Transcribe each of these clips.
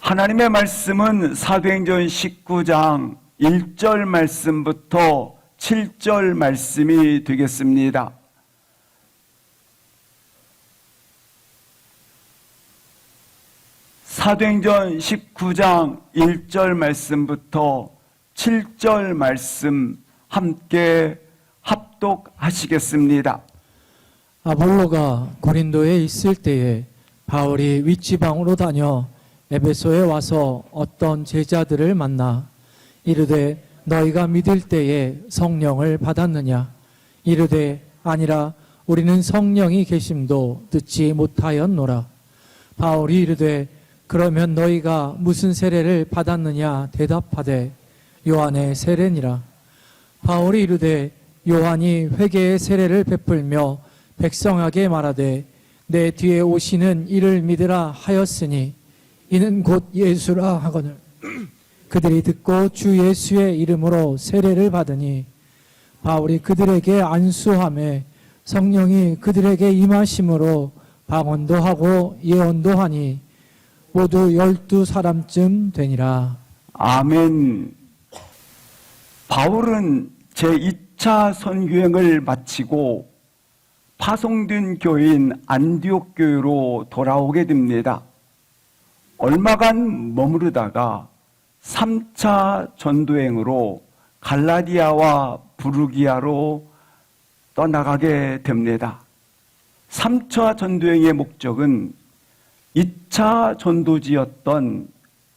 하나님의 말씀은 사도행전 19장 1절 말씀부터 7절 말씀이 되겠습니다. 사도행전 19장 1절 말씀부터 7절 말씀 함께 합독하시겠습니다. 아볼로가 고린도에 있을 때에 바울이 윗지방으로 다녀 에베소에 와서 어떤 제자들을 만나 이르되 너희가 믿을 때에 성령을 받았느냐? 이르되 아니라 우리는 성령이 계심도 듣지 못하였노라. 바울이 이르되 그러면 너희가 무슨 세례를 받았느냐? 대답하되 요한의 세례니라. 바울이 이르되 요한이 회개의 세례를 베풀며 백성에게 말하되 내 뒤에 오시는 이를 믿으라 하였으니 이는 곧 예수라 하거늘 그들이 듣고 주 예수의 이름으로 세례를 받으니 바울이 그들에게 안수하매 성령이 그들에게 임하심으로 방언도 하고 예언도 하니 모두 12사람쯤 되니라. 아멘. 바울은 제2차 선교행을 마치고 파송된 교회인 안디옥 교회로 돌아오게 됩니다. 얼마간 머무르다가 3차 전도행으로 갈라디아와 부르기아로 떠나가게 됩니다. 3차 전도행의 목적은 2차 전도지였던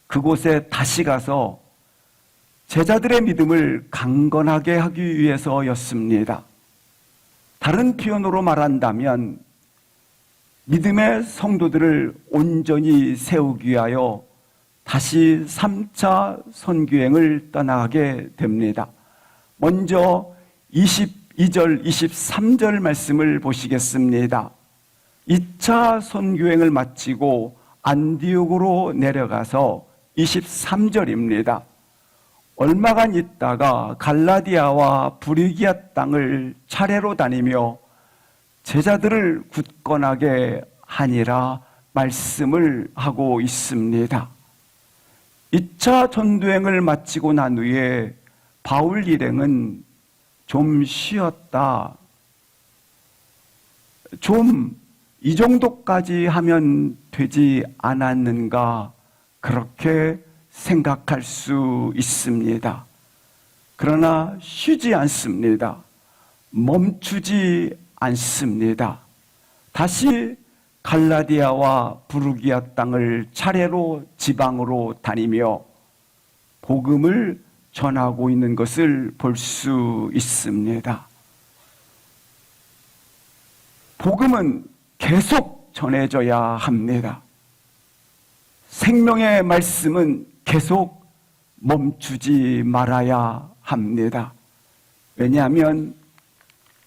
그곳에 다시 가서 제자들의 믿음을 강건하게 하기 위해서였습니다. 다른 표현으로 말한다면 믿음의 성도들을 온전히 세우기 위하여 다시 3차 선교행을 떠나게 됩니다. 먼저 22절, 23절 말씀을 보시겠습니다. 2차 선교행을 마치고 안디옥으로 내려가서 23절입니다. 얼마간 있다가 갈라디아와 부르기아 땅을 차례로 다니며 제자들을 굳건하게 하니라 말씀을 하고 있습니다. 2차 전도행을 마치고 난 후에 바울 일행은 좀 쉬었다. 좀 이 정도까지 하면 되지 않았는가 그렇게 생각할 수 있습니다. 그러나 쉬지 않습니다. 멈추지 않습니다. 다시 갈라디아와 부르기아 땅을 차례로 지방으로 다니며 복음을 전하고 있는 것을 볼 수 있습니다. 복음은 계속 전해져야 합니다. 생명의 말씀은 계속 멈추지 말아야 합니다. 왜냐하면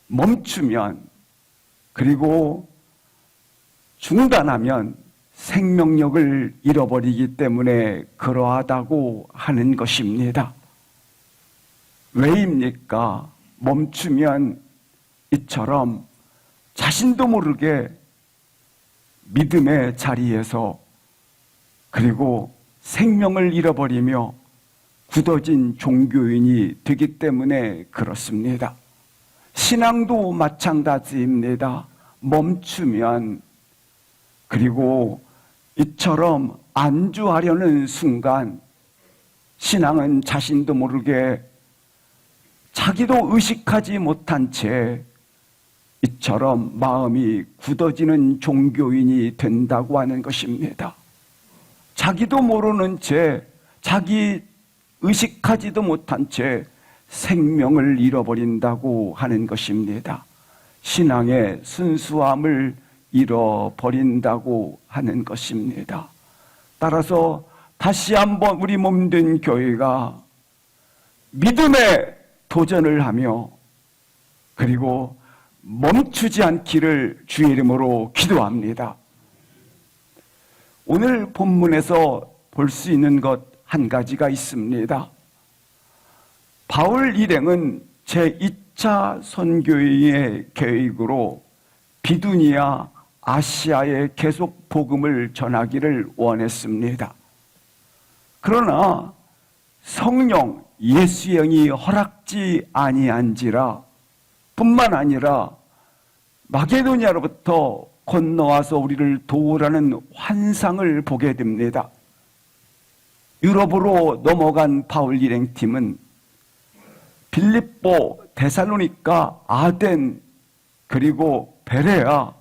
멈추면 그리고 중단하면 생명력을 잃어버리기 때문에 그러하다고 하는 것입니다. 왜입니까? 멈추면 이처럼 자신도 모르게 믿음의 자리에서 그리고 생명을 잃어버리며 굳어진 종교인이 되기 때문에 그렇습니다. 신앙도 마찬가지입니다. 멈추면 그리고 이처럼 안주하려는 순간 신앙은 자신도 모르게 자기도 의식하지 못한 채 이처럼 마음이 굳어지는 종교인이 된다고 하는 것입니다. 자기도 모르는 채 자기 의식하지도 못한 채 생명을 잃어버린다고 하는 것입니다. 신앙의 순수함을 잃어버린다고 하는 것입니다. 따라서 다시 한번 우리 몸된 교회가 믿음에 도전을 하며 그리고 멈추지 않기를 주의 이름으로 기도합니다. 오늘 본문에서 볼 수 있는 것 한 가지가 있습니다. 바울 일행은 제2차 선교의 계획으로 비두니아, 아시아에 계속 복음을 전하기를 원했습니다. 그러나 성령 예수의 영이 허락지 아니한지라 뿐만 아니라 마게도니아로부터 건너와서 우리를 도우라는 환상을 보게 됩니다. 유럽으로 넘어간 바울 일행팀은 빌립보, 데살로니가, 아덴, 그리고 베레아,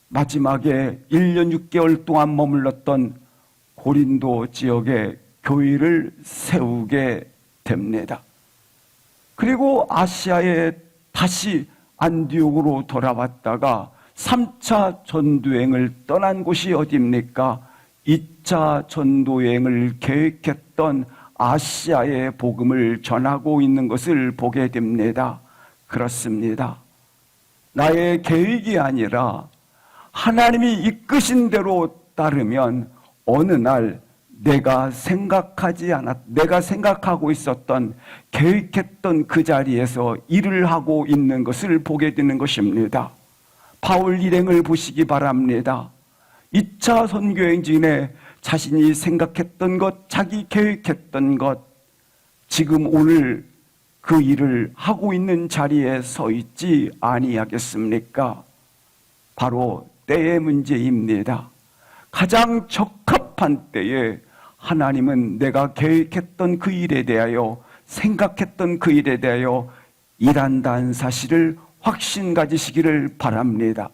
마지막에 1년 6개월 동안 머물렀던 고린도 지역에 교회를 세우게 됩니다. 그리고 아시아에 다시 안디옥으로 돌아왔다가 3차 전도여행을 떠난 곳이 어디입니까? 2차 전도여행을 계획했던 아시아의 복음을 전하고 있는 것을 보게 됩니다. 그렇습니다. 나의 계획이 아니라 하나님이 이끄신 대로 따르면 어느 날 내가 생각하고 있었던, 계획했던 그 자리에서 일을 하고 있는 것을 보게 되는 것입니다. 바울 일행을 보시기 바랍니다. 2차 선교여행 중에 자신이 생각했던 것, 자기 계획했던 것, 지금 오늘 그 일을 하고 있는 자리에 서 있지 아니하겠습니까? 바로 때의 문제입니다. 가장 적합한 때에 하나님은 내가 계획했던 그 일에 대하여, 생각했던 그 일에 대하여 일한다는 사실을 확신 가지시기를 바랍니다.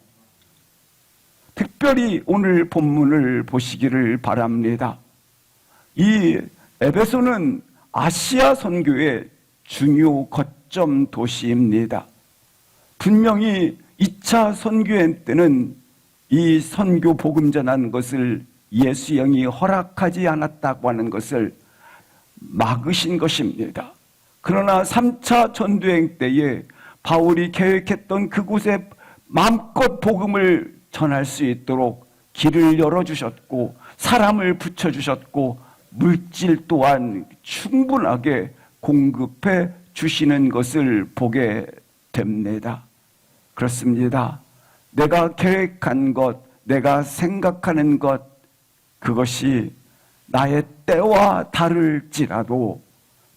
특별히 오늘 본문을 보시기를 바랍니다. 이 에베소는 아시아 선교의 중요 거점 도시입니다. 분명히 2차 선교행 때는 이 선교 복음 전하는 것을 예수 영이 허락하지 않았다고 하는 것을 막으신 것입니다. 그러나 3차 전도행 때에 바울이 계획했던 그곳에 마음껏 복음을 전할 수 있도록 길을 열어주셨고, 사람을 붙여주셨고, 물질 또한 충분하게 공급해 주시는 것을 보게 됩니다. 그렇습니다. 내가 계획한 것, 내가 생각하는 것, 그것이 나의 때와 다를지라도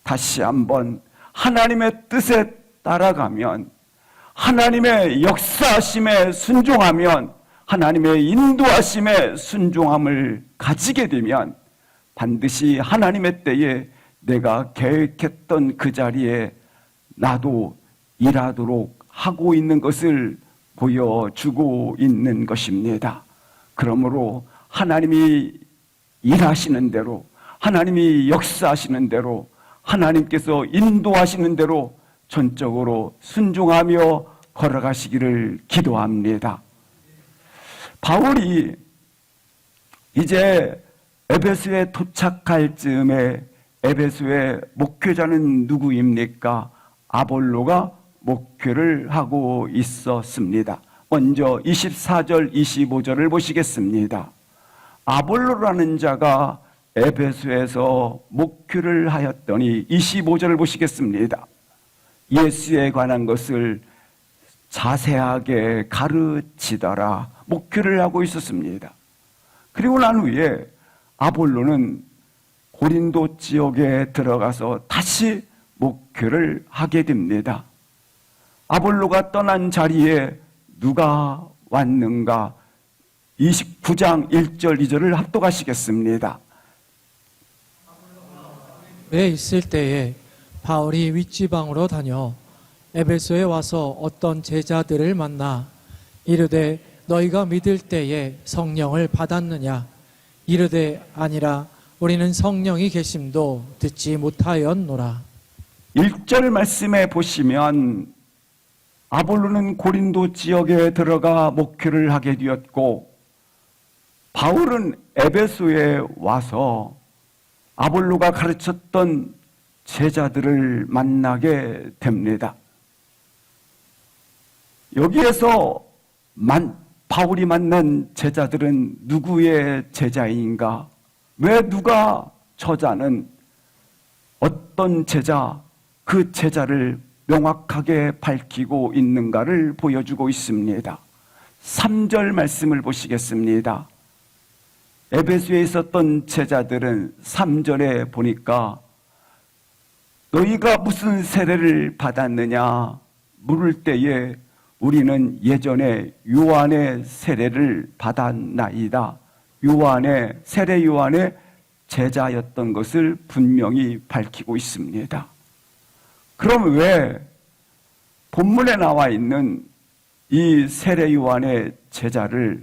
다시 한번 하나님의 뜻에 따라가면, 하나님의 역사하심에 순종하면, 하나님의 인도하심에 순종함을 가지게 되면 반드시 하나님의 때에 내가 계획했던 그 자리에 나도 일하도록 하고 있는 것을 보여주고 있는 것입니다. 그러므로 하나님이 일하시는 대로, 하나님이 역사하시는 대로, 하나님께서 인도하시는 대로 전적으로 순종하며 걸어가시기를 기도합니다. 바울이 이제 에베소에 도착할 즈음에 에베소의 목회자는 누구입니까? 아볼로가 목회를 하고 있었습니다. 먼저 24절, 25절을 보시겠습니다. 아볼로라는 자가 에베소에서 목회를 하였더니 25절을 보시겠습니다. 예수에 관한 것을 자세하게 가르치더라. 목회를 하고 있었습니다. 그리고 난 후에 아볼로는 고린도 지역에 들어가서 다시 목회를 하게 됩니다. 아볼로가 떠난 자리에 누가 왔는가? 29장 1절 2절을 합독하시겠습니다. 에 있을 때에 바울이 윗지방으로 다녀 에베소에 와서 어떤 제자들을 만나 이르되 너희가 믿을 때에 성령을 받았느냐? 이르되 아니라 우리는 성령이 계심도 듣지 못하였노라. 1절 말씀에 보시면 아볼로는 고린도 지역에 들어가 목회를 하게 되었고, 바울은 에베소에 와서 아볼로가 가르쳤던 제자들을 만나게 됩니다. 여기에서 바울이 만난 제자들은 누구의 제자인가? 왜 누가 저자는 어떤 제자, 그 제자를 명확하게 밝히고 있는가를 보여주고 있습니다. 3절 말씀을 보시겠습니다. 에베소에 있었던 제자들은 3절에 보니까 너희가 무슨 세례를 받았느냐 물을 때에 우리는 예전에 요한의 세례를 받았나이다. 세례 요한의 제자였던 것을 분명히 밝히고 있습니다. 그럼 왜 본문에 나와 있는 이 세례 요한의 제자를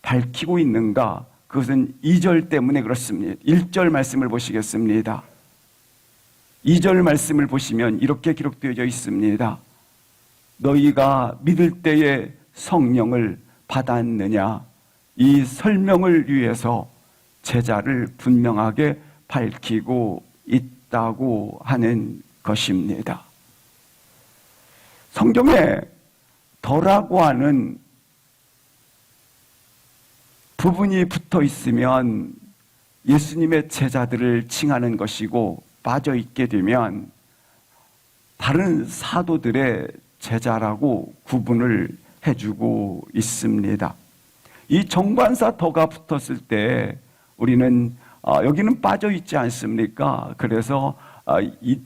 밝히고 있는가? 그것은 2절 때문에 그렇습니다. 1절 말씀을 보시겠습니다. 2절 말씀을 보시면 이렇게 기록되어 있습니다. 너희가 믿을 때에 성령을 받았느냐? 이 설명을 위해서 제자를 분명하게 밝히고 있다고 하는 것입니다. 성경에 더라고 하는 부분이 붙어 있으면 예수님의 제자들을 칭하는 것이고 빠져 있게 되면 다른 사도들의 제자라고 구분을 해주고 있습니다. 이 정관사 더가 붙었을 때 우리는 여기는 빠져 있지 않습니까? 그래서 이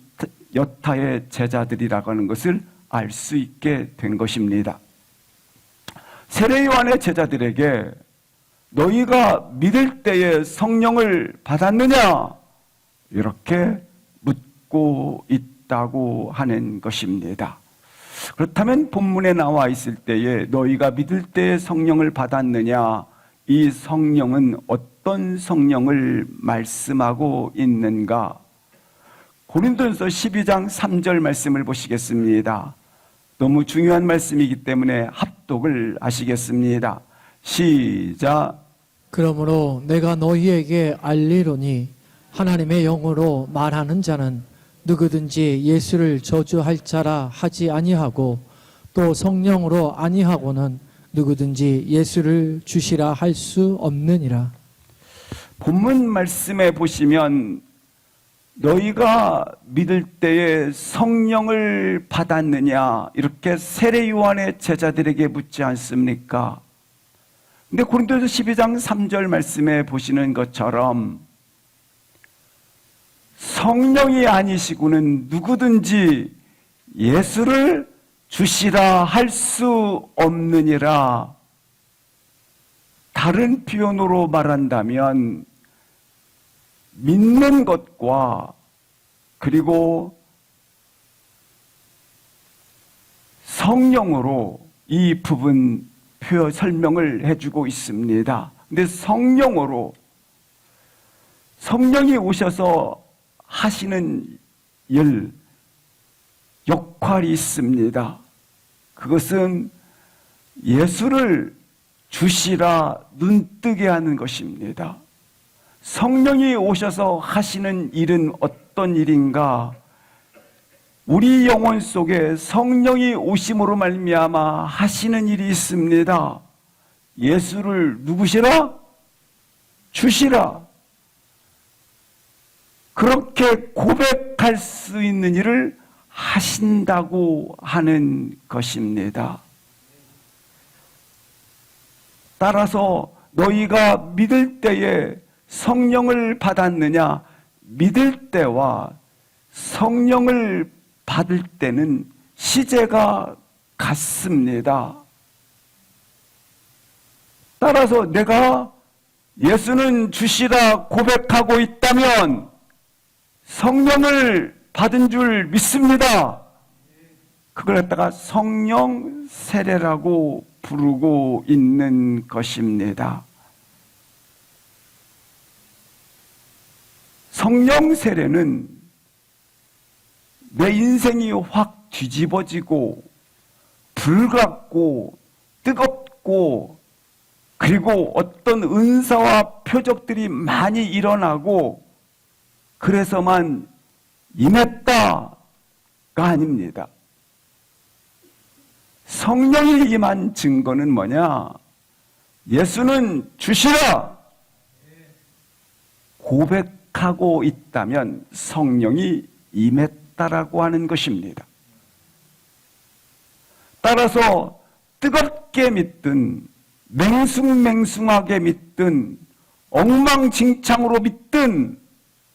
여타의 제자들이라고 하는 것을 알 수 있게 된 것입니다. 세례 요한의 제자들에게 너희가 믿을 때에 성령을 받았느냐? 이렇게 묻고 있다고 하는 것입니다. 그렇다면 본문에 나와 있을 때에 너희가 믿을 때에 성령을 받았느냐? 이 성령은 어떤 성령을 말씀하고 있는가? 고린도전서 12장 3절 말씀을 보시겠습니다. 너무 중요한 말씀이기 때문에 합독을 하시겠습니다. 시작. 그러므로 내가 너희에게 알리노니 하나님의 영으로 말하는 자는 누구든지 예수를 저주할 자라 하지 아니하고 또 성령으로 아니하고는 누구든지 예수를 주시라 할 수 없느니라. 본문 말씀에 보시면 너희가 믿을 때에 성령을 받았느냐 이렇게 세례 요한의 제자들에게 묻지 않습니까? 근데 고린도서 12장 3절 말씀에 보시는 것처럼 성령이 아니시고는 누구든지 예수를 주시라 할 수 없느니라. 다른 표현으로 말한다면 믿는 것과 그리고 성령으로 이 부분 표현 설명을 해주고 있습니다. 근데 성령으로 성령이 오셔서 하시는 일, 역할이 있습니다. 그것은 예수를 주시라 눈뜨게 하는 것입니다. 성령이 오셔서 하시는 일은 어떤 일인가? 우리 영혼 속에 성령이 오심으로 말미암아 하시는 일이 있습니다. 예수를 누구시라? 주시라. 그렇게 고백할 수 있는 일을 하신다고 하는 것입니다. 따라서 너희가 믿을 때에 성령을 받았느냐? 믿을 때와 성령을 받을 때는 시제가 같습니다. 따라서 내가 예수는 주시라 고백하고 있다면 성령을 받은 줄 믿습니다. 그걸 갖다가 성령 세례라고 부르고 있는 것입니다. 성령 세례는 내 인생이 확 뒤집어지고 불같고 뜨겁고 그리고 어떤 은사와 표적들이 많이 일어나고 그래서만 임했다가 아닙니다. 성령이 임한 증거는 뭐냐? 예수는 주시라 고백하고 있다면 성령이 임했다라고 하는 것입니다. 따라서 뜨겁게 믿든 맹숭맹숭하게 믿든 엉망진창으로 믿든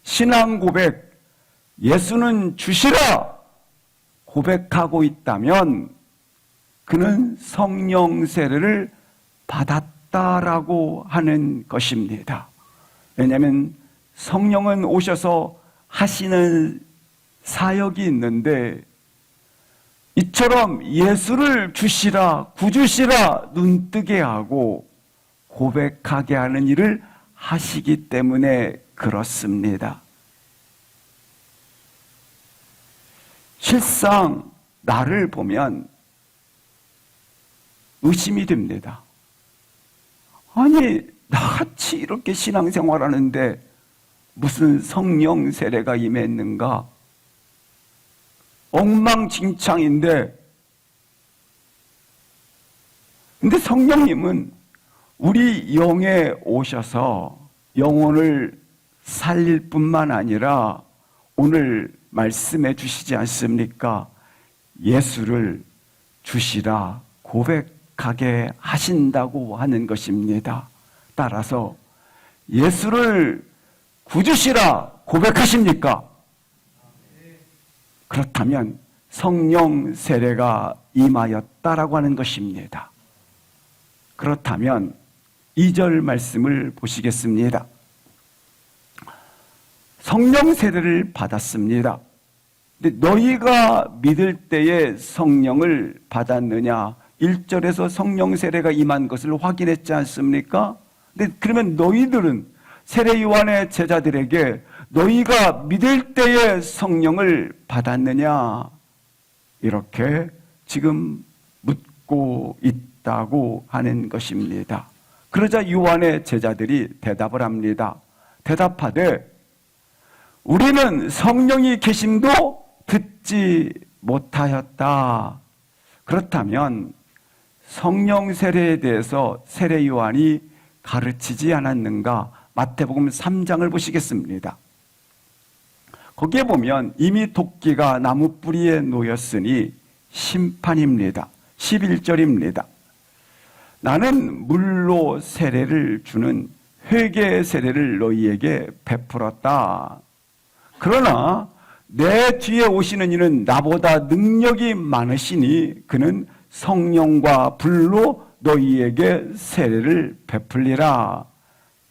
신앙 고백, 예수는 주시라 고백하고 있다면 그는 성령 세례를 받았다라고 하는 것입니다. 왜냐하면 성령은 오셔서 하시는 사역이 있는데 이처럼 예수를 주시라, 구주시라 눈뜨게 하고 고백하게 하는 일을 하시기 때문에 그렇습니다. 실상 나를 보면 의심이 됩니다. 아니, 나같이 이렇게 신앙생활하는데 무슨 성령 세례가 임했는가? 엉망진창인데, 근데 성령님은 우리 영에 오셔서 영혼을 살릴 뿐만 아니라 오늘 말씀해 주시지 않습니까? 예수를 주시라 고백하게 하신다고 하는 것입니다. 따라서 예수를 구주시라 고백하십니까? 그렇다면 성령 세례가 임하였다라고 하는 것입니다. 그렇다면 2절 말씀을 보시겠습니다. 성령 세례를 받았습니다. 근데 너희가 믿을 때에 성령을 받았느냐? 1절에서 성령 세례가 임한 것을 확인했지 않습니까? 근데 그러면 너희들은 세례 요한의 제자들에게 너희가 믿을 때에 성령을 받았느냐? 이렇게 지금 묻고 있다고 하는 것입니다. 그러자 요한의 제자들이 대답을 합니다. 대답하되 우리는 성령이 계심도 듣지 못하였다. 그렇다면 성령 세례에 대해서 세례 요한이 가르치지 않았는가? 마태복음 3장을 보시겠습니다. 거기에 보면 이미 도끼가 나무 뿌리에 놓였으니 심판입니다. 11절입니다. 나는 물로 세례를 주는 회개의 세례를 너희에게 베풀었다. 그러나 내 뒤에 오시는 이는 나보다 능력이 많으시니 그는 성령과 불로 너희에게 세례를 베풀리라.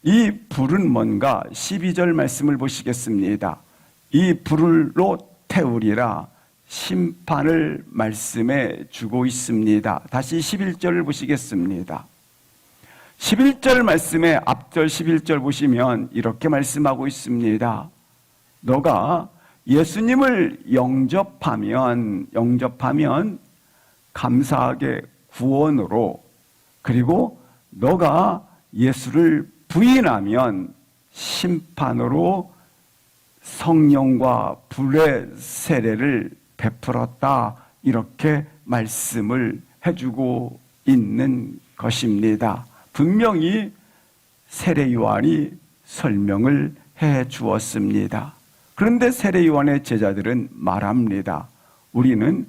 이 불은 뭔가? 12절 말씀을 보시겠습니다. 이 불로 태우리라. 심판을 말씀해 주고 있습니다. 다시 11절을 보시겠습니다. 11절 말씀에 앞절 11절 보시면 이렇게 말씀하고 있습니다. 너가 예수님을 영접하면 감사하게 구원으로, 그리고 너가 예수를 부인하면 심판으로 성령과 불의 세례를 베풀었다. 이렇게 말씀을 해주고 있는 것입니다. 분명히 세례 요한이 설명을 해 주었습니다. 그런데 세례 요한의 제자들은 말합니다. 우리는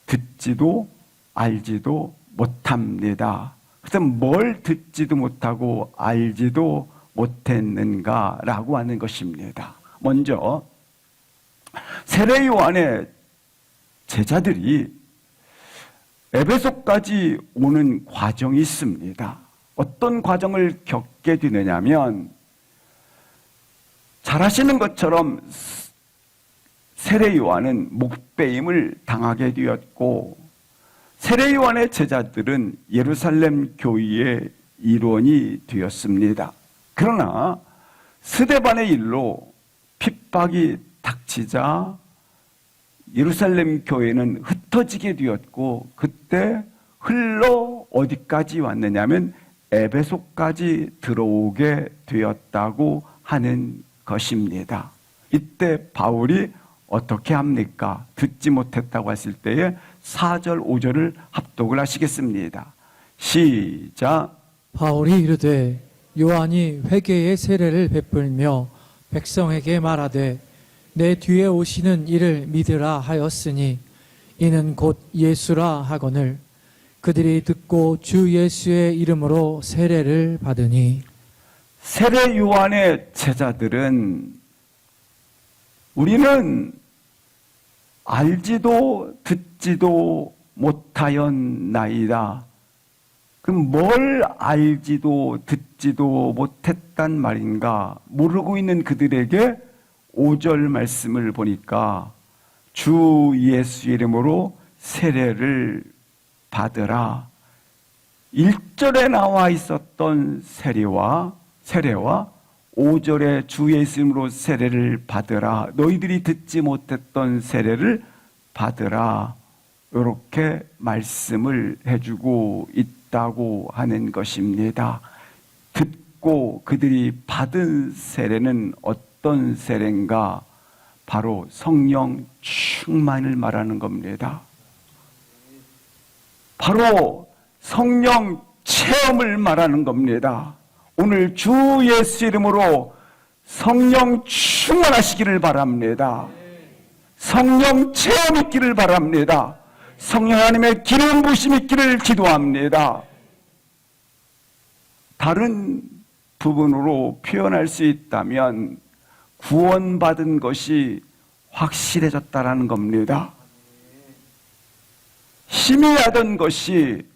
듣지도 알지도 못합니다. 그래서 뭘 듣지도 못하고 알지도 못했는가라고 하는 것입니다. 먼저 세례 요한의 제자들이 에베소까지 오는 과정이 있습니다. 어떤 과정을 겪게 되느냐면 잘 아시는 것처럼 세례 요한은 목배임을 당하게 되었고 세례 요한의 제자들은 예루살렘 교회의 일원이 되었습니다. 그러나 스데반의 일로 핍박이 닥치자 예루살렘 교회는 흩어지게 되었고 그때 흘러 어디까지 왔느냐면 에베소까지 들어오게 되었다고 하는 것입니다. 이때 바울이 어떻게 합니까? 듣지 못했다고 했을 때에 4절, 5절을 합독을 하시겠습니다. 시작. 바울이 이르되 요한이 회개의 세례를 베풀며 백성에게 말하되 내 뒤에 오시는 이를 믿으라 하였으니 이는 곧 예수라 하거늘 그들이 듣고 주 예수의 이름으로 세례를 받으니. 세례 요한의 제자들은 우리는 알지도 듣지도 못하였나이다. 그럼 뭘 알지도 듣지도 못했단 말인가? 모르고 있는 그들에게 5절 말씀을 보니까 주 예수 이름으로 세례를 받으라. 1절에 나와 있었던 세례와 5절에 주 예수 이름으로 세례를 받으라. 너희들이 듣지 못했던 세례를 받으라. 이렇게 말씀을 해주고 있다고 하는 것입니다. 듣고 그들이 받은 세례는 어떤 세례인가? 바로 성령 충만을 말하는 겁니다. 바로 성령 체험을 말하는 겁니다. 오늘 주 예수 이름으로 성령 충만하시기를 바랍니다. 성령 체험 있기를 바랍니다. 성령 하나님의 기름 부심 있기를 기도합니다. 다른 부분으로 표현할 수 있다면 구원받은 것이 확실해졌다라는 겁니다. 희미하던 것이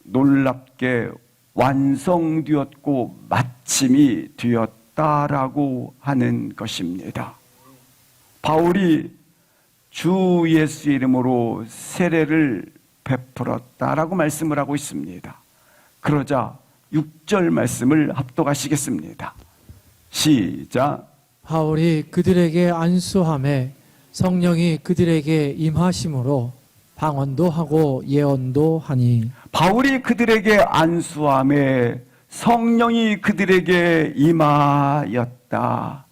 놀랍게 완성되었고 마침이 되었다라고 하는 것입니다. 바울이 주 예수 이름으로 세례를 베풀었다라고 말씀을 하고 있습니다. 그러자 6절 말씀을 합독하시겠습니다. 시작. 바울이 그들에게 안수함에 성령이 그들에게 임하심으로 방언도 하고 예언도 하니. 바울이 그들에게 안수함에 성령이 그들에게 임하였다.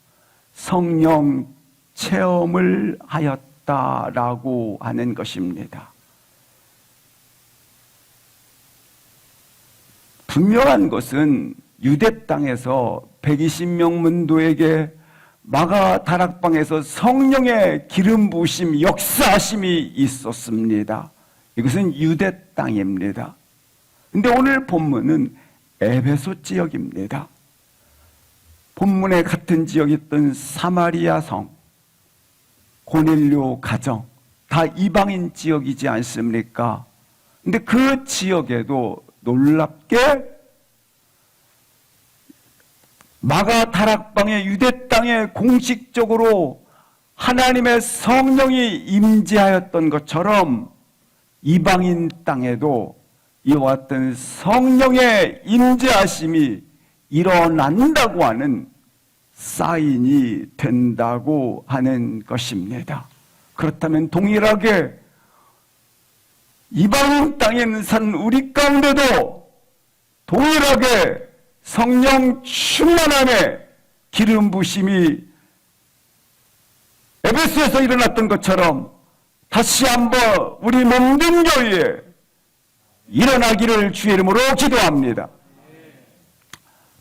성령 체험을 하였다라고 하는 것입니다. 분명한 것은 유대 땅에서 120명 문도에게 마가 다락방에서 성령의 기름 부으심 역사하심이 있었습니다. 이것은 유대 땅입니다. 근데 오늘 본문은 에베소 지역입니다. 본문에 같은 지역에 있던 사마리아 성, 고넬료 가정, 다 이방인 지역이지 않습니까? 근데 그 지역에도 놀랍게 마가 다락방의 유대 땅에 공식적으로 하나님의 성령이 임재하였던 것처럼 이방인 땅에도 이와 같은 성령의 임재하심이 일어난다고 하는 사인이 된다고 하는 것입니다. 그렇다면 동일하게 이방인 땅에 산 우리 가운데도 동일하게 성령 충만함의 기름 부심이 에베소에서 일어났던 것처럼 다시 한번 우리 몸된 교회에 일어나기를 주의 이름으로 기도합니다.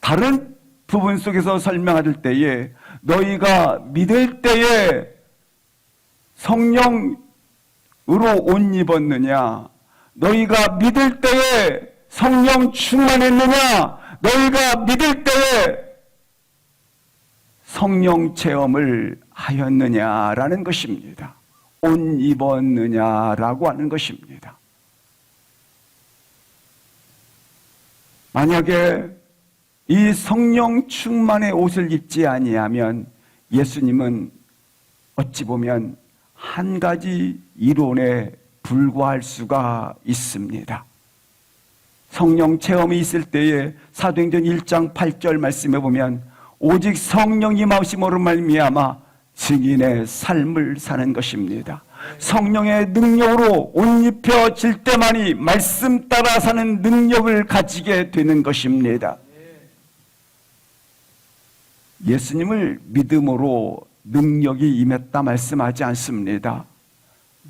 다른 부분 속에서 설명할 때에 너희가 믿을 때에 성령으로 옷 입었느냐, 너희가 믿을 때에 성령 충만했느냐, 너희가 믿을 때에 성령 체험을 하였느냐라는 것입니다. 옷 입었느냐라고 하는 것입니다. 만약에 이 성령 충만의 옷을 입지 아니하면 예수님은 어찌 보면 한 가지 이론에 불과할 수가 있습니다. 성령 체험이 있을 때에 사도행전 1장 8절 말씀에 보면 오직 성령이 임하심으로 말미암아 증인의 삶을 사는 것입니다. 성령의 능력으로 옷 입혀질 때만이 말씀 따라 사는 능력을 가지게 되는 것입니다. 예수님을 믿음으로 능력이 임했다 말씀하지 않습니다.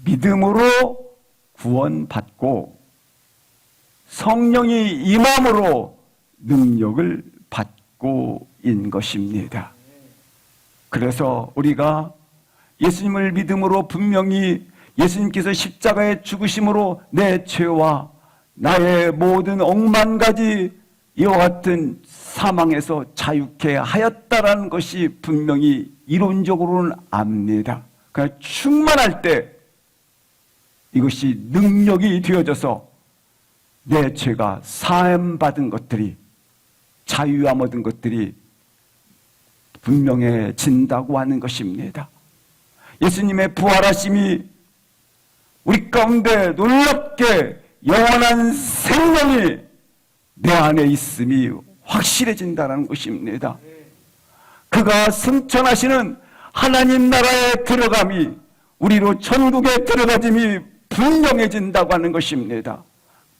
믿음으로 구원받고 성령이 임함으로 능력을 받고 인 것입니다. 그래서 우리가 예수님을 믿음으로 분명히 예수님께서 십자가의 죽으심으로 내 죄와 나의 모든 억만 가지 이와 같은 사망에서 자유케 하였다라는 것이 분명히 이론적으로는 압니다. 그러나 충만할 때 이것이 능력이 되어져서 내 죄가 사함받은 것들이, 자유함 얻은 것들이 분명해진다고 하는 것입니다. 예수님의 부활하심이 우리 가운데 놀랍게 영원한 생명이 내 안에 있음이 확실해진다는 것입니다. 그가 승천하시는 하나님 나라에 들어감이, 우리로 천국에 들어가짐이 분명해진다고 하는 것입니다.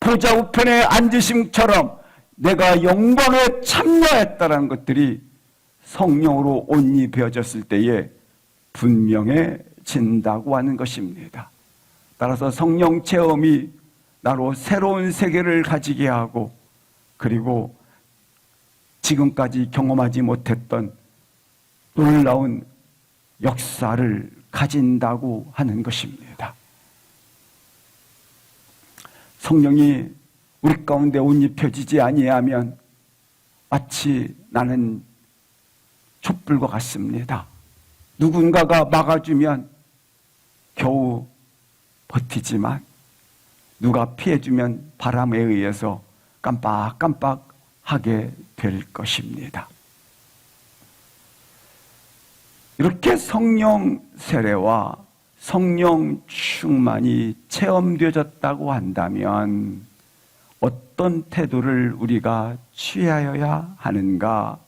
보좌 우편에 앉으심처럼 내가 영광에 참여했다는 것들이 성령으로 옷이 베어졌을 때에 분명해진다고 하는 것입니다. 따라서 성령 체험이 나로 새로운 세계를 가지게 하고, 그리고 지금까지 경험하지 못했던 놀라운 역사를 가진다고 하는 것입니다. 성령이 우리 가운데 옷 입혀지지 아니하면 마치 나는 촛불과 같습니다. 누군가가 막아주면 겨우 버티지만 누가 피해주면 바람에 의해서 깜빡깜빡하게 될 것입니다. 이렇게 성령 세례와 성령 충만이 체험되어졌다고 한다면 어떤 태도를 우리가 취하여야 하는가?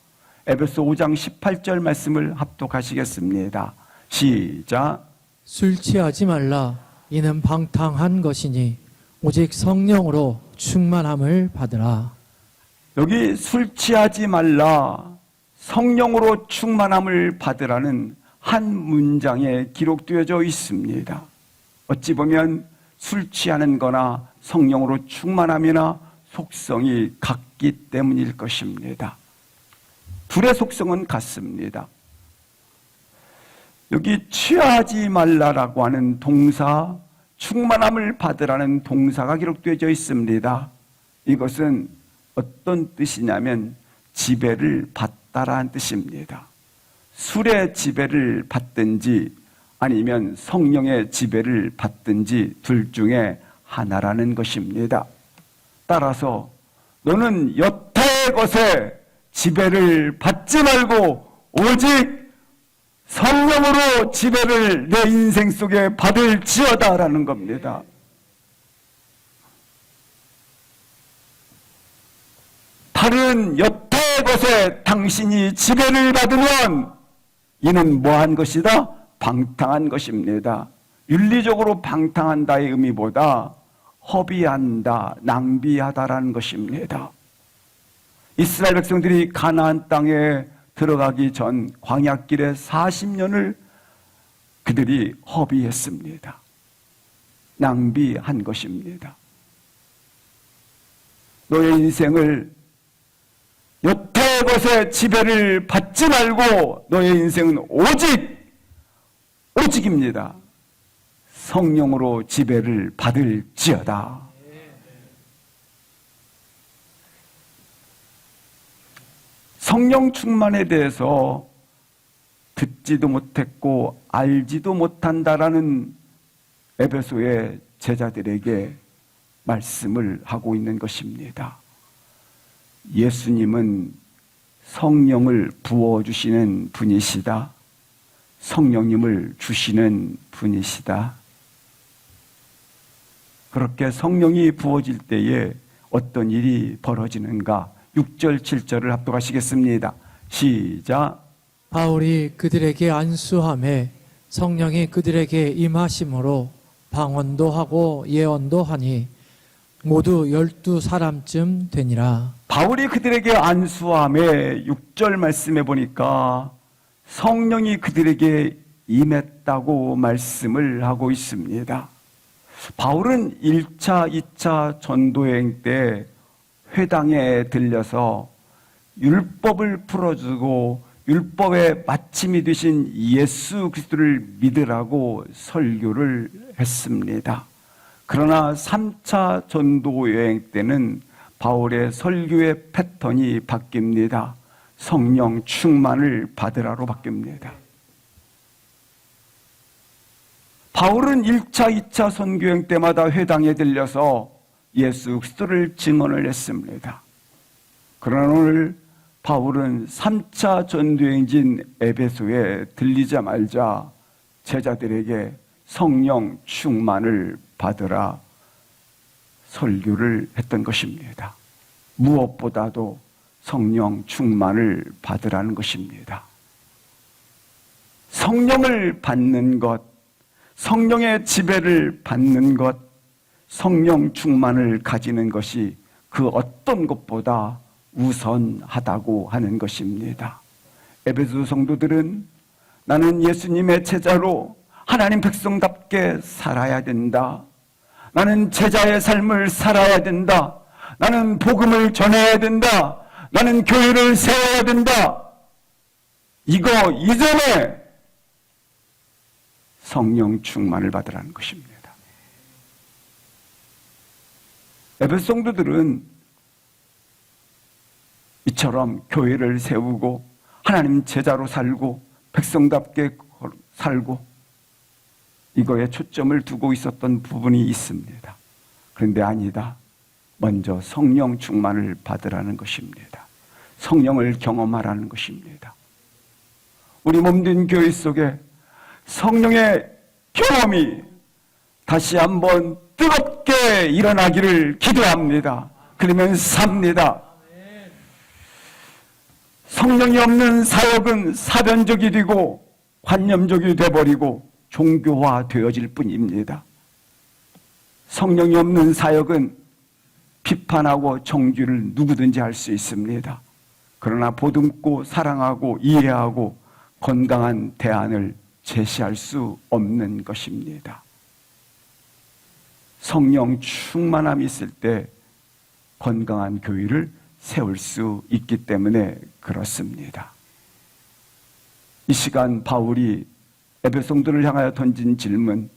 에베소 5장 18절 말씀을 합독하시겠습니다. 시작. 술 취하지 말라. 이는 방탕한 것이니 오직 성령으로 충만함을 받으라. 여기 술 취하지 말라, 성령으로 충만함을 받으라는 한 문장에 기록되어져 있습니다. 어찌 보면 술 취하는 거나 성령으로 충만함이나 속성이 같기 때문일 것입니다. 둘의 속성은 같습니다. 여기 취하지 말라라고 하는 동사, 충만함을 받으라는 동사가 기록되어져 있습니다. 이것은 어떤 뜻이냐면 지배를 받다라는 뜻입니다. 술의 지배를 받든지 아니면 성령의 지배를 받든지 둘 중에 하나라는 것입니다. 따라서 너는 여타의 것에 지배를 받지 말고 오직 성령으로 지배를 내 인생 속에 받을지어다라는 겁니다. 다른 여타의 것에 당신이 지배를 받으면 이는 뭐한 것이다? 방탕한 것입니다. 윤리적으로 방탕한다의 의미보다 허비한다, 낭비하다라는 것입니다. 이스라엘 백성들이 가나안 땅에 들어가기 전 광야길에 40년을 그들이 허비했습니다. 낭비한 것입니다. 너의 인생을 여타의 것에 지배를 받지 말고 너의 인생은 오직입니다. 성령으로 지배를 받을지어다. 성령 충만에 대해서 듣지도 못했고 알지도 못한다라는 에베소의 제자들에게 말씀을 하고 있는 것입니다. 예수님은 성령을 부어주시는 분이시다. 성령님을 주시는 분이시다. 그렇게 성령이 부어질 때에 어떤 일이 벌어지는가? 6절, 7절을 합독하시겠습니다. 시작. 바울이 그들에게 안수함에 성령이 그들에게 임하심으로 방언도 하고 예언도 하니 모두 12사람쯤 되니라. 바울이 그들에게 안수함에 6절 말씀해 보니까 성령이 그들에게 임했다고 말씀을 하고 있습니다. 바울은 1차, 2차 전도여행 때 회당에 들려서 율법을 풀어주고 율법의 마침이 되신 예수 그리스도를 믿으라고 설교를 했습니다. 그러나 3차 전도 여행 때는 바울의 설교의 패턴이 바뀝니다. 성령 충만을 받으라로 바뀝니다. 바울은 1차, 2차 선교행 때마다 회당에 들려서 예수 그리스도를 증언을 했습니다. 그러나 오늘 바울은 3차 전도행진 에베소에 들리자마자 제자들에게 성령 충만을 받으라 설교를 했던 것입니다. 무엇보다도 성령 충만을 받으라는 것입니다. 성령을 받는 것, 성령의 지배를 받는 것, 성령 충만을 가지는 것이 그 어떤 것보다 우선하다고 하는 것입니다. 에베소 성도들은 나는 예수님의 제자로 하나님 백성답게 살아야 된다. 나는 제자의 삶을 살아야 된다. 나는 복음을 전해야 된다. 나는 교회를 세워야 된다. 이거 이전에 성령 충만을 받으라는 것입니다. 에베소 성도들은 이처럼 교회를 세우고 하나님 제자로 살고 백성답게 살고 이거에 초점을 두고 있었던 부분이 있습니다. 그런데 아니다. 먼저 성령 충만을 받으라는 것입니다. 성령을 경험하라는 것입니다. 우리 몸된 교회 속에 성령의 경험이 다시 한번 뜨겁게 일어나기를 기도합니다. 그러면 삽니다. 성령이 없는 사역은 사변적이 되고 관념적이 되어버리고 종교화되어질 뿐입니다. 성령이 없는 사역은 비판하고 정죄를 누구든지 할 수 있습니다. 그러나 보듬고 사랑하고 이해하고 건강한 대안을 제시할 수 없는 것입니다. 성령 충만함이 있을 때 건강한 교회를 세울 수 있기 때문에 그렇습니다. 이 시간 바울이 에베소 성도를 향하여 던진 질문,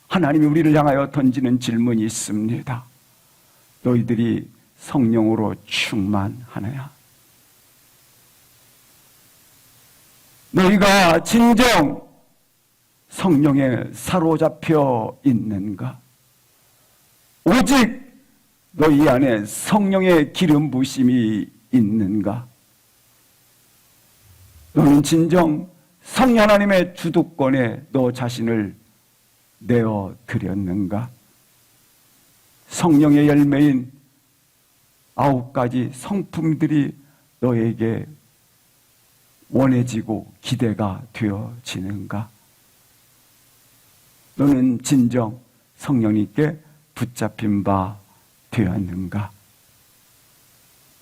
하나님이 우리를 향하여 던지는 질문이 있습니다. 너희들이 성령으로 충만하느냐? 너희가 진정 성령에 사로잡혀 있는가? 오직 너희 안에 성령의 기름 부심이 있는가? 너는 진정 성령 하나님의 주도권에 너 자신을 내어 드렸는가? 성령의 열매인 9가지 성품들이 너에게 원해지고 기대가 되어지는가? 너는 진정 성령님께 붙잡힌 바 되었는가?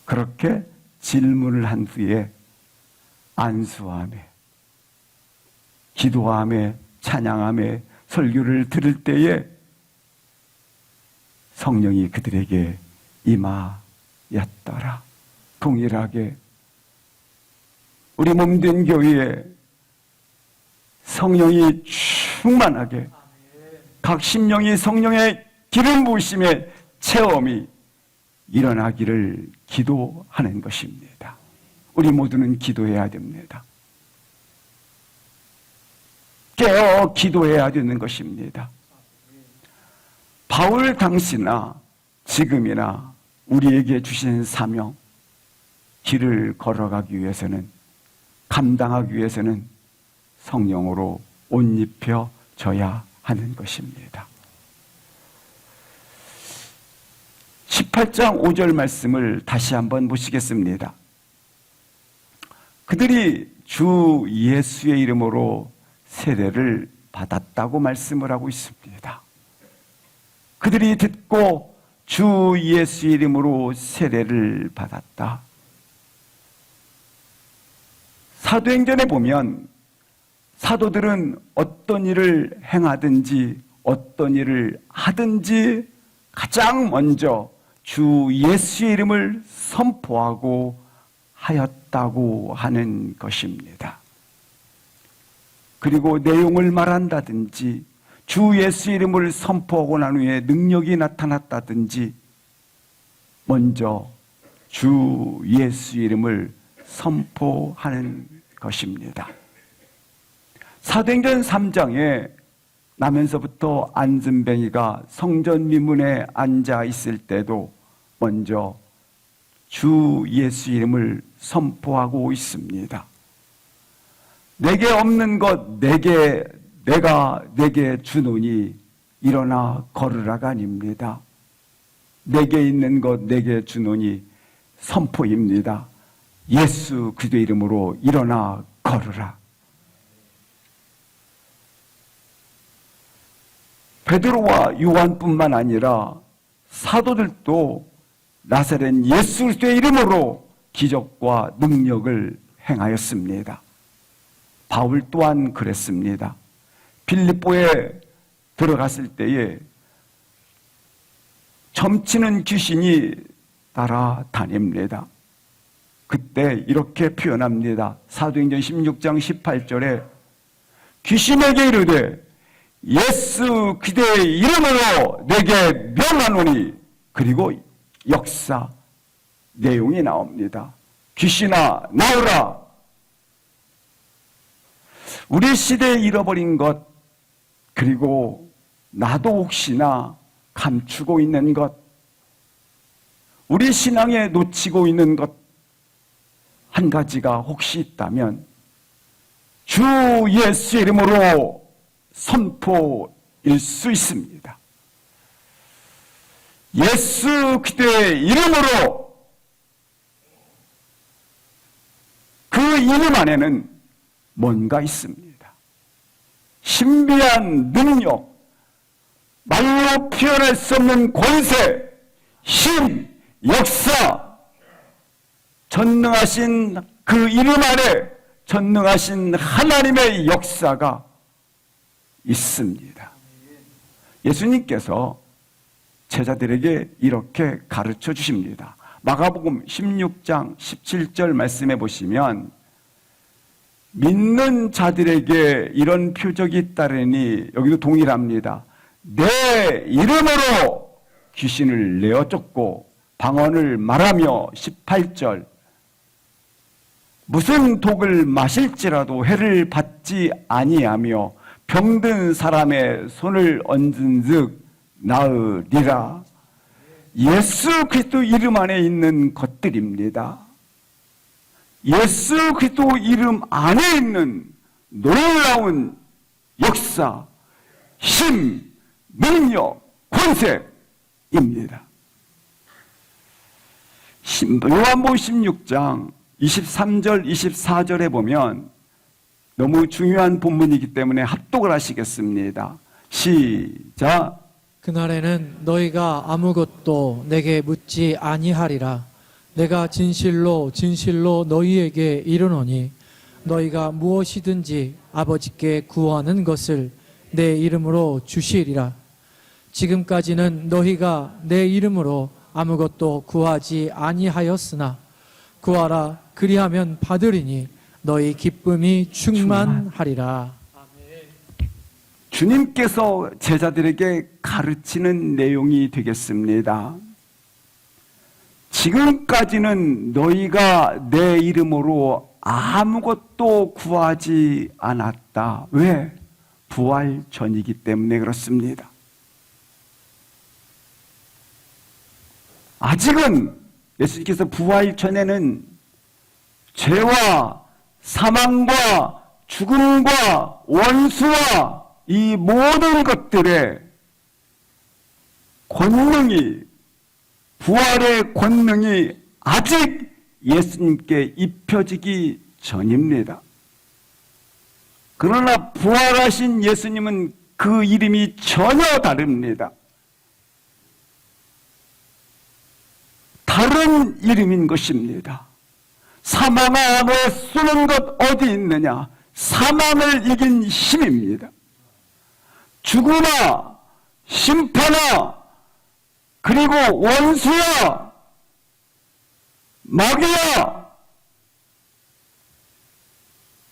그렇게 질문을 한 후에 안수하며 기도하며 찬양하며 설교를 들을 때에 성령이 그들에게 임하였더라. 동일하게 우리 몸된 교회에 성령이 충만하게 각 심령이 성령의 기름 부으심의 체험이 일어나기를 기도하는 것입니다. 우리 모두는 기도해야 됩니다. 깨어 기도해야 되는 것입니다. 바울 당시나 지금이나 우리에게 주신 사명, 길을 걸어가기 위해서는, 감당하기 위해서는 성령으로 옷 입혀져야 하는 것입니다. 18장 5절 말씀을 다시 한번 보시겠습니다. 그들이 주 예수의 이름으로 세례를 받았다고 말씀을 하고 있습니다. 그들이 듣고 주 예수의 이름으로 세례를 받았다. 사도행전에 보면 사도들은 어떤 일을 행하든지 어떤 일을 하든지 가장 먼저 주 예수의 이름을 선포하고 하였다고 하는 것입니다. 그리고 내용을 말한다든지 주 예수 이름을 선포하고 난 후에 능력이 나타났다든지 먼저 주 예수 이름을 선포하는 것입니다. 사도행전 3장에 나면서부터 안전뱅이가 성전 미문에 앉아 있을 때도 먼저 주 예수 이름을 선포하고 있습니다. 내게 없는 것 내가 내게 주노니 일어나 걸으라가 아닙니다. 내게 있는 것 내게 주노니 선포입니다. 예수 그리스도의 이름으로 일어나 걸으라. 베드로와 요한뿐만 아니라 사도들도 나사렛 예수 그리스도의 이름으로 기적과 능력을 행하였습니다. 바울 또한 그랬습니다. 빌립보에 들어갔을 때에 점치는 귀신이 따라다닙니다. 그때 이렇게 표현합니다. 사도행전 16장 18절에 귀신에게 이르되 예수 그리스도의 이름으로 내게 명하노니, 그리고 역사 내용이 나옵니다. 귀신아 나오라. 우리 시대에 잃어버린 것, 그리고 나도 혹시나 감추고 있는 것, 우리 신앙에 놓치고 있는 것 한 가지가 혹시 있다면 주 예수 이름으로 선포일 수 있습니다. 예수 그리스도의 이름으로, 그 이름 안에는 뭔가 있습니다. 신비한 능력, 말로 표현할 수 없는 권세, 힘, 역사, 전능하신 그 이름 안에 전능하신 하나님의 역사가 있습니다. 예수님께서 제자들에게 이렇게 가르쳐 주십니다. 마가복음 16장 17절 말씀해 보시면 믿는 자들에게 이런 표적이 따르니, 여기도 동일합니다. 내 이름으로 귀신을 내어 쫓고 방언을 말하며, 18절 무슨 독을 마실지라도 해를 받지 아니하며 병든 사람의 손을 얹은즉 나으리라. 예수 그리스도 이름 안에 있는 것들입니다. 예수 그리스도 이름 안에 있는 놀라운 역사, 힘, 능력, 권세입니다. 요한복음 16장 23절, 24절에 보면 너무 중요한 본문이기 때문에 합독을 하시겠습니다. 시작. 그날에는 너희가 아무것도 내게 묻지 아니하리라. 내가 진실로 진실로 너희에게 이르노니 너희가 무엇이든지 아버지께 구하는 것을 내 이름으로 주시리라. 지금까지는 너희가 내 이름으로 아무것도 구하지 아니하였으나 구하라, 그리하면 받으리니 너희 기쁨이 충만하리라. 주님께서 제자들에게 가르치는 내용이 되겠습니다. 지금까지는 너희가 내 이름으로 아무것도 구하지 않았다. 왜? 부활 전이기 때문에 그렇습니다. 아직은 예수님께서 부활 전에는 죄와 사망과 죽음과 원수와 이 모든 것들의 권능이, 부활의 권능이 아직 예수님께 입혀지기 전입니다. 그러나 부활하신 예수님은 그 이름이 전혀 다릅니다. 다른 이름인 것입니다. 사망아 너 쏘는 것 어디 있느냐? 사망을 이긴 힘입니다. 죽음아, 심판아, 그리고 원수야, 마귀야,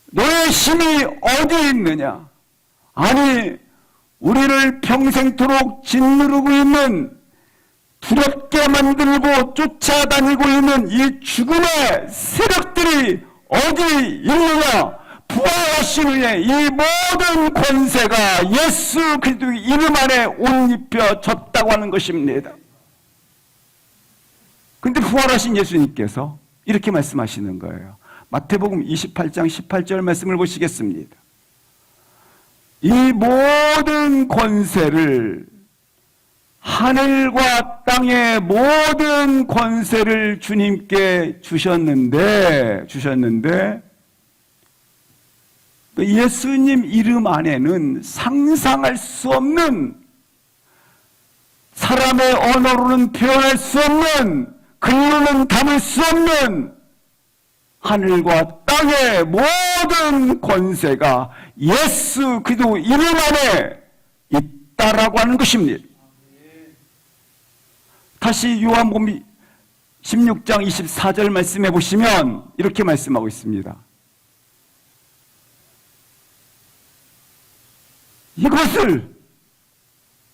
너의 힘이 어디 있느냐? 아니, 우리를 평생토록 짓누르고 있는 두렵게 만들고 쫓아다니고 있는 이 죽음의 세력들이 어디 있느냐? 부활하신 후에 이 모든 권세가 예수 그리스도의 이름 안에 옷 입혀졌다고 하는 것입니다. 근데 부활하신 예수님께서 이렇게 말씀하시는 거예요. 마태복음 28장 18절 말씀을 보시겠습니다. 이 모든 권세를, 하늘과 땅의 모든 권세를 주님께 주셨는데 예수님 이름 안에는 상상할 수 없는, 사람의 언어로는 표현할 수 없는, 글로는 담을 수 없는 하늘과 땅의 모든 권세가 예수 그리스도 이름 안에 있다라고 하는 것입니다. 다시 요한복음 16장 24절 말씀해 보시면 이렇게 말씀하고 있습니다. 이것을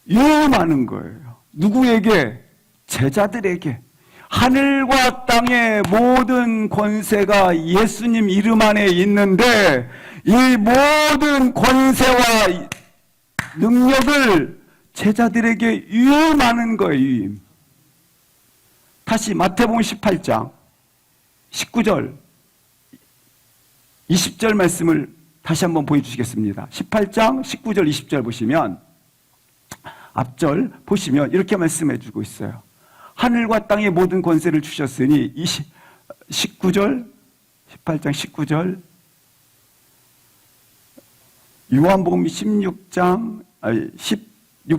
예언하는 거예요. 누구에게? 제자들에게. 하늘과 땅의 모든 권세가 예수님 이름 안에 있는데 이 모든 권세와 능력을 제자들에게 유임하는 거예요. 유임. 다시 마태복음 18장 19절 20절 말씀을 다시 한번 보여주시겠습니다. 18장 19절 20절 보시면, 앞절 보시면 이렇게 말씀해 주고 있어요. 하늘과 땅의 모든 권세를 주셨으니 19절 18장 19절 요한복음 16장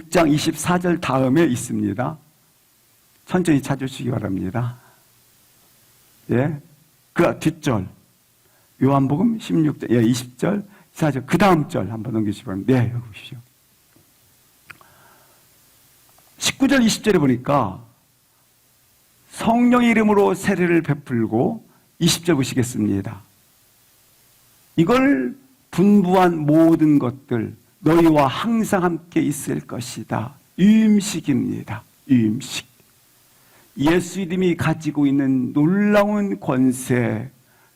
24절 다음에 있습니다. 천천히 찾으시기 바랍니다. 예, 그 뒷절 요한복음 16장 20절 4절 그 다음 절 한번 넘기시기 바랍니다. 네, 여기 보십시오. 19절 20절에 보니까 성령의 이름으로 세례를 베풀고, 20절 보시겠습니다. 이걸 분부한 모든 것들 너희와 항상 함께 있을 것이다. 유임식입니다. 유임식. 예수 이름이 가지고 있는 놀라운 권세,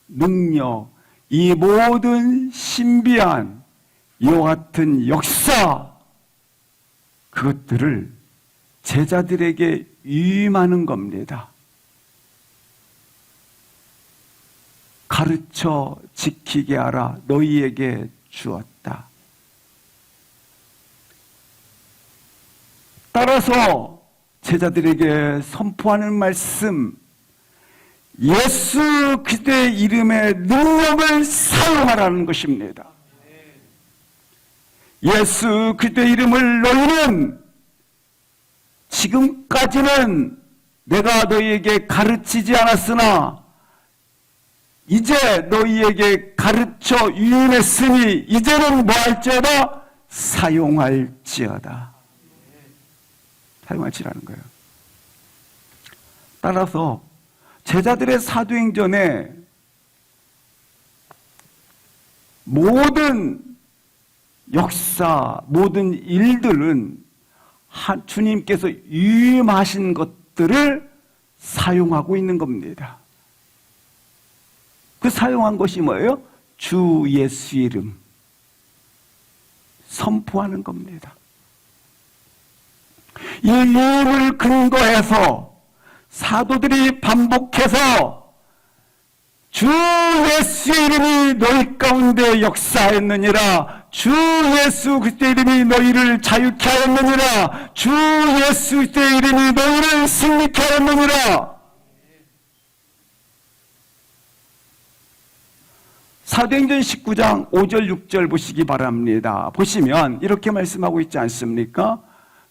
능력, 이 모든 신비한 이와 같은 역사, 그것들을 제자들에게 유임하는 겁니다. 가르쳐 지키게 하라 너희에게 주었다. 따라서 제자들에게 선포하는 말씀, 예수 그리스도의 이름의 능력을 사용하라는 것입니다. 예수 그리스도의 이름을 너희는 지금까지는 내가 너희에게 가르치지 않았으나 이제 너희에게 가르쳐 유임했으니 이제는 뭐 할지어다? 사용할지어다. 사용할지라는 거예요. 따라서 제자들의 사도행전에 모든 역사, 모든 일들은 주님께서 유임하신 것들을 사용하고 있는 겁니다. 그 사용한 것이 뭐예요? 주 예수 이름 선포하는 겁니다. 이 이름을 근거해서 사도들이 반복해서 주 예수 이름이 너희 가운데 역사하였느니라, 주 예수 그리스도의 이름이 너희를 자유케 하였느니라, 주 예수 그리스도의 이름이 너희를 승리케 하였느니라. 사도행전 19장 5절 6절 보시기 바랍니다. 보시면 이렇게 말씀하고 있지 않습니까?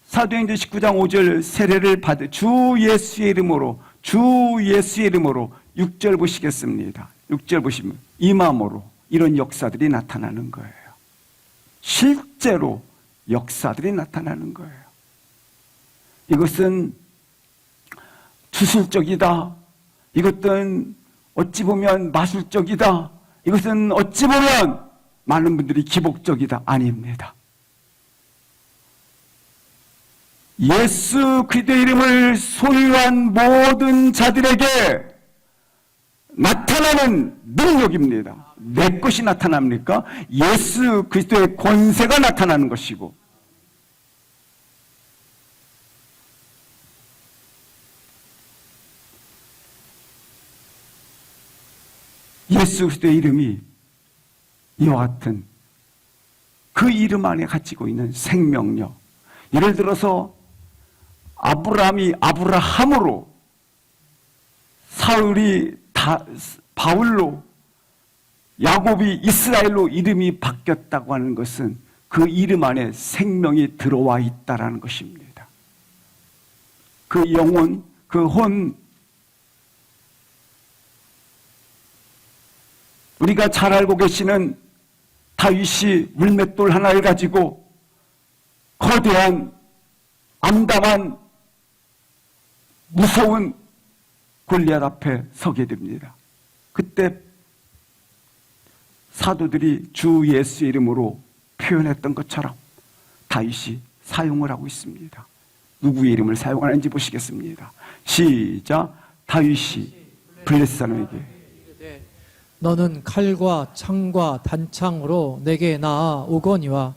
사도행전 19장 5절 세례를 받은 주 예수의 이름으로, 주 예수의 이름으로. 6절 보시겠습니다. 6절 보시면 임함으로 이런 역사들이 나타나는 거예요. 실제로 역사들이 나타나는 거예요. 이것은 주술적이다. 이것은 어찌 보면 마술적이다. 이것은 어찌 보면 많은 분들이 기복적이다. 아닙니다. 예수 그리스도의 이름을 소유한 모든 자들에게 나타나는 능력입니다. 내 것이 나타납니까? 예수 그리스도의 권세가 나타나는 것이고, 예수 그리스도의 이름이 이와 같은 그 이름 안에 가지고 있는 생명력. 예를 들어서 아브라함이 아브라함으로, 사울이 바울로, 야곱이 이스라엘로 이름이 바뀌었다고 하는 것은 그 이름 안에 생명이 들어와 있다라는 것입니다. 그 영혼, 그 혼, 우리가 잘 알고 계시는 다윗이 물맷돌 하나를 가지고 거대한 암담한 무서운 골리앗 앞에 서게 됩니다. 그때 사도들이 주 예수의 이름으로 표현했던 것처럼 다윗이 사용을 하고 있습니다. 누구의 이름을 사용하는지 보시겠습니다. 시작. 다윗이 블레셋 사람에게 너는 칼과 창과 단창으로 내게 나아오거니와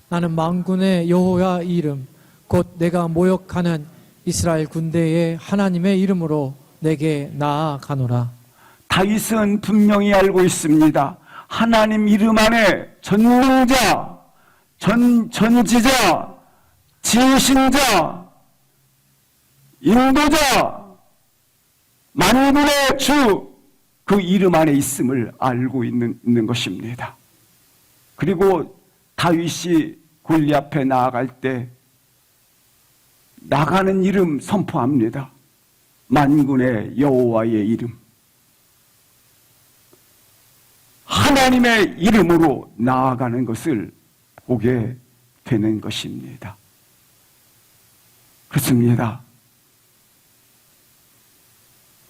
나는 만군의 여호와 이름 곧 내가 모욕하는 이스라엘 군대의 하나님의 이름으로 내게 나아가노라. 다윗은 분명히 알고 있습니다. 하나님 이름 안에 전능자, 전지자, 지으신자, 인도자, 만군의 주, 그 이름 안에 있음을 알고 있는 것입니다. 그리고 다윗이 골리앗 앞에 나아갈 때 나가는 이름 선포합니다. 만군의 여호와의 이름. 하나님의 이름으로 나아가는 것을 보게 되는 것입니다. 그렇습니다.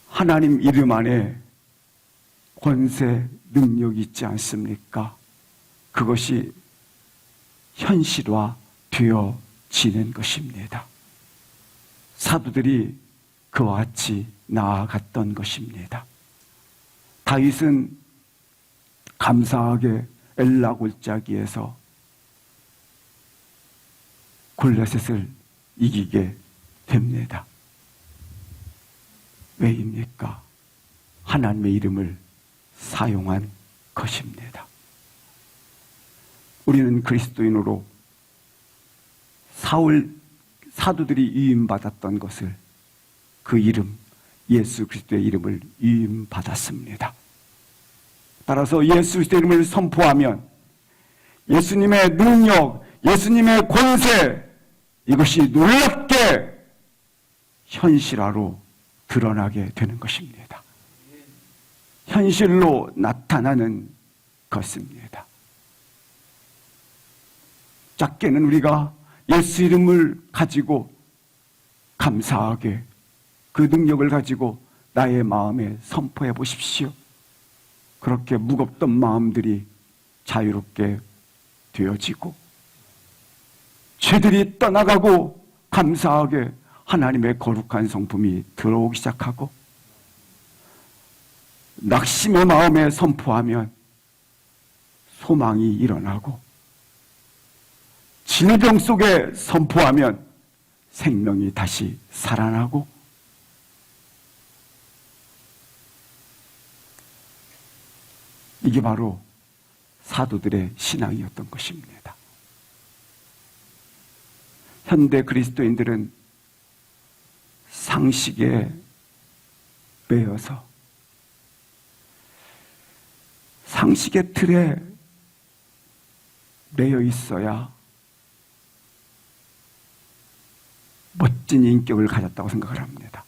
하나님 이름 안에 권세, 능력이 있지 않습니까? 그것이 현실화 되어지는 것입니다. 사도들이 그와 같이 나아갔던 것입니다. 다윗은 감사하게 엘라 골짜기에서 골리앗을 이기게 됩니다. 왜입니까? 하나님의 이름을 사용한 것입니다. 우리는 그리스도인으로 사도들이 위임받았던 것을, 그 이름, 예수 그리스도의 이름을 위임받았습니다. 따라서 예수 그리스도의 이름을 선포하면 예수님의 능력, 예수님의 권세, 이것이 놀랍게 현실화로 드러나게 되는 것입니다. 현실로 나타나는 것입니다. 작게는 우리가 예수 이름을 가지고 감사하게 그 능력을 가지고 나의 마음에 선포해 보십시오. 그렇게 무겁던 마음들이 자유롭게 되어지고 죄들이 떠나가고 감사하게 하나님의 거룩한 성품이 들어오기 시작하고 낙심의 마음에 선포하면 소망이 일어나고 질병 속에 선포하면 생명이 다시 살아나고 이게 바로 사도들의 신앙이었던 것입니다. 현대 그리스도인들은 상식에 매여서 상식의 틀에 매여 있어야 멋진 인격을 가졌다고 생각을 합니다.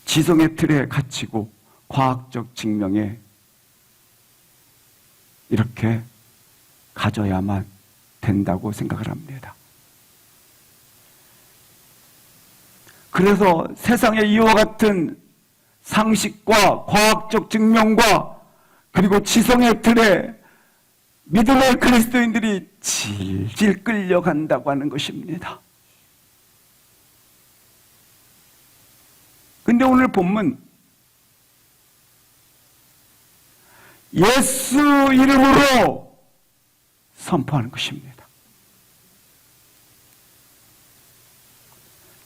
지성의 틀에 갇히고 과학적 증명에 이렇게 가져야만 된다고 생각을 합니다. 그래서 세상에 이와 같은 상식과 과학적 증명과 그리고 지성의 틀에 믿음의 그리스도인들이 질질 끌려간다고 하는 것입니다. 근데 오늘 본문 예수 이름으로 선포하는 것입니다.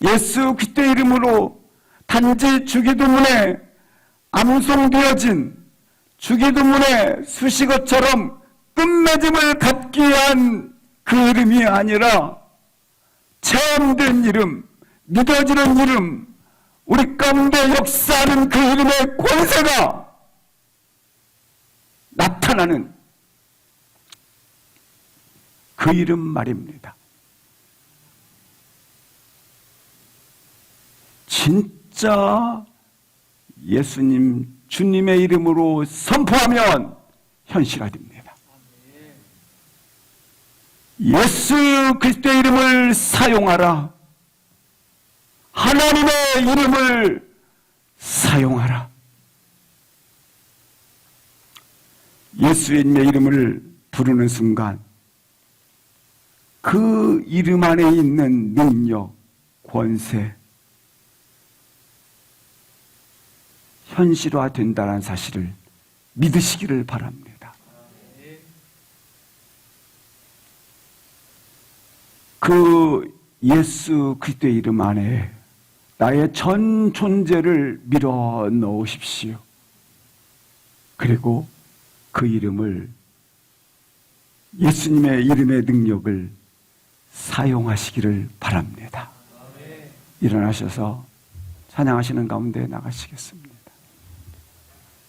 예수 그리스도의 이름으로 단지 주기도문에 암송되어진 주기도문의 수식어처럼 끝맺음을 갖기 위한 그 이름이 아니라 체험된 이름, 믿어지는 이름, 우리 가운데 역사하는 그 이름의 권세가 나타나는 그 이름 말입니다. 진짜 예수님, 주님의 이름으로 선포하면 현실화됩니다. 예수 그리스도의 이름을 사용하라. 하나님의 이름을 사용하라. 예수님의 이름을 부르는 순간 그 이름 안에 있는 능력, 권세, 현실화된다는 사실을 믿으시기를 바랍니다. 그 예수 그리스도의 이름 안에 나의 전 존재를 밀어 넣으십시오. 그리고 그 이름을, 예수님의 이름의 능력을 사용하시기를 바랍니다. 일어나셔서 찬양하시는 가운데 나가시겠습니다.